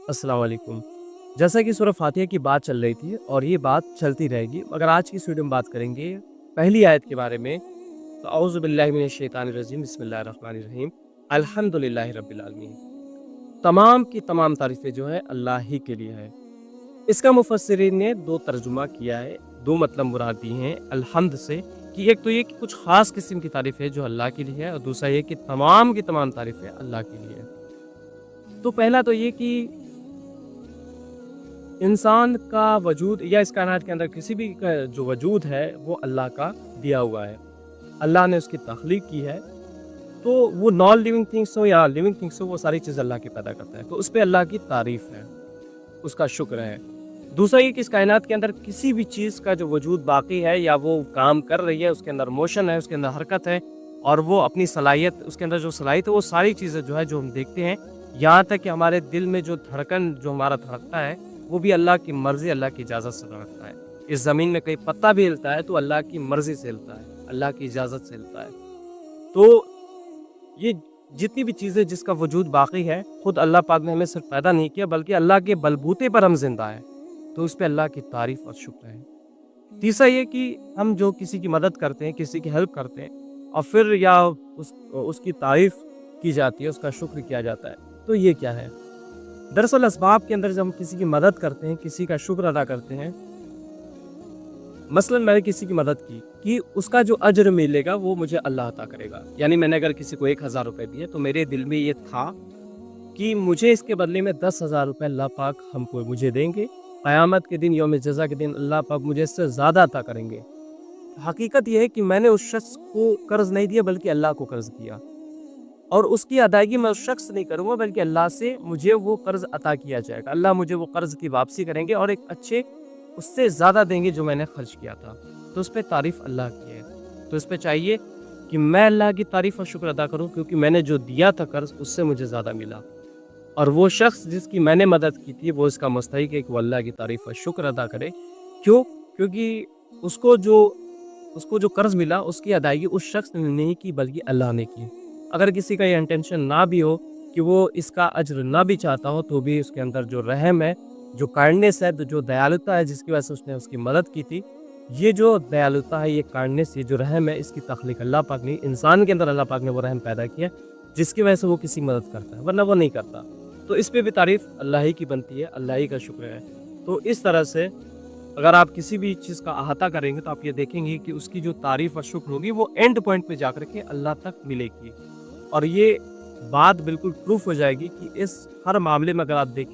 अस्सलाम वालेकुम। जैसा कि सूरह फ़ातिहा की बात चल रही थी और ये बात चलती रहेगी, मगर आज की इस वीडियो में बात करेंगे पहली आयत के बारे में। तो औज़ु बिल्लाहि मिनश शैतानिर रजीम, बिस्मिल्लाहिर रहमानिर रहीम, अल्हम्दुलिल्लाहि रब्बिल आलमीन। तमाम की तमाम तारीफ़ें जो है अल्लाह ही के लिए है। इसका मुफस्सिरीन ने 2 तर्जुमा किया है, 2 मतलब मुराद दिए हैं अल्हम्द से, कि एक तो ये कि कुछ ख़ास किस्म की तारीफ़ है जो अल्लाह के लिए है, और दूसरा ये कि तमाम की तमाम तारीफ़ें अल्लाह के लिए है। तो पहला तो ये कि इंसान का वजूद या इस कायनात के अंदर किसी भी का जो वजूद है वो अल्लाह का दिया हुआ है। अल्लाह ने उसकी तख्लीक की है, तो वो नॉन लिविंग थिंग्स हो या लिविंग थिंग्स हो, वो सारी चीज़ अल्लाह की पैदा करता है। तो उस पे अल्लाह की तारीफ़ है, उसका शुक्र है। दूसरा ये कि इस कायनात के अंदर किसी भी चीज़ का जो वजूद बाकी है या वो काम कर रही है, उसके अंदर मोशन है, उसके अंदर हरकत है, और वो अपनी सलाहियत, उसके अंदर जो सलाहियत है, वो सारी चीज़ें जो है जो हम देखते हैं, यहाँ तक कि हमारे दिल में जो धड़कन जो हमारा धड़कता है, वो भी अल्लाह की मर्ज़ी, अल्लाह की इजाज़त से धड़कता है। इस ज़मीन में कहीं पत्ता भी हिलता है तो अल्लाह की मर्ज़ी से हिलता है, अल्लाह की इजाज़त से हिलता है। तो ये जितनी भी चीज़ें जिसका वजूद बाकी है, खुद अल्लाह पाक ने हमें सिर्फ पैदा नहीं किया, बल्कि अल्लाह के बलबूते पर हम ज़िंदा हैं, तो उस पे अल्लाह की तारीफ़ और शुक्र है। तीसरा ये कि हम जो किसी की मदद करते हैं, किसी की हेल्प करते हैं, और फिर या उसकी तारीफ़ की जाती है, उसका शुक्र किया जाता है, तो ये क्या है? दरअसल असबाब के अंदर जब हम किसी की मदद करते हैं, किसी का शुक्र अदा करते हैं, मसलन मैंने किसी की मदद की कि उसका जो अज्र मिलेगा वो मुझे अल्लाह अता करेगा। यानी मैंने अगर किसी को 1000 रुपए दिए, तो मेरे दिल में ये था कि मुझे इसके बदले में 10,000 रुपए अल्लाह पाक हमको मुझे देंगे। क़यामत के दिन, यौम जज़ा के दिन अल्लाह पाक मुझे इससे ज़्यादा अता करेंगे। हकीकत ये है कि मैंने उस शख्स को कर्ज़ नहीं दिया, बल्कि अल्लाह को कर्ज़ दिया, और उसकी अदायगी मैं उस शख्स से नहीं करूँगा, बल्कि अल्लाह से मुझे वो कर्ज़ अता किया जाएगा। अल्लाह मुझे वो कर्ज़ की वापसी करेंगे और एक अच्छे उससे ज़्यादा देंगे जो मैंने खर्च किया था। तो उस पे तारीफ़ अल्लाह की है। तो इस पे चाहिए कि मैं अल्लाह की तारीफ़ और शुक्र अदा करूँ, क्योंकि मैंने जो दिया था कर्ज़, उससे मुझे ज़्यादा मिला, और वो शख्स जिसकी मैंने मदद की थी, वो इसका मुस्तहिक है कि वो अल्लाह की तारीफ़ और शुक्र अदा करे। क्यों? क्योंकि उसको जो उसको जो कर्ज़ मिला, उसकी अदायगी उस शख्स ने नहीं की, बल्कि अल्लाह ने की। अगर किसी का ये इंटेंशन ना भी हो कि वो इसका अज्र ना भी चाहता हो, तो भी उसके अंदर जो रहम है, जो काइंडनेस है, जो दयालुता है, जिसकी वजह से उसने उसकी मदद की थी, ये जो दयालुता है, ये काइंडनेस, ये जो रहम है, इसकी तख्लीक अल्लाह पाक ने, इंसान के अंदर अल्लाह पाक ने वो रहम पैदा किया, जिसकी वजह से वो किसी मदद करता है, वरना वो नहीं करता। तो इस पे भी तारीफ़ अल्लाह ही की बनती है, अल्लाह ही का शुक्र है। तो इस तरह से अगर आप किसी भी चीज़ का अहाता करेंगे, तो आप ये देखेंगे कि उसकी जो तारीफ़ और शुक्र होगी, वो एंड पॉइंट पे जाकर के अल्लाह तक मिलेगी। और ये बात बिल्कुल प्रूफ हो जाएगी कि इस हर मामले में अगर आप देखें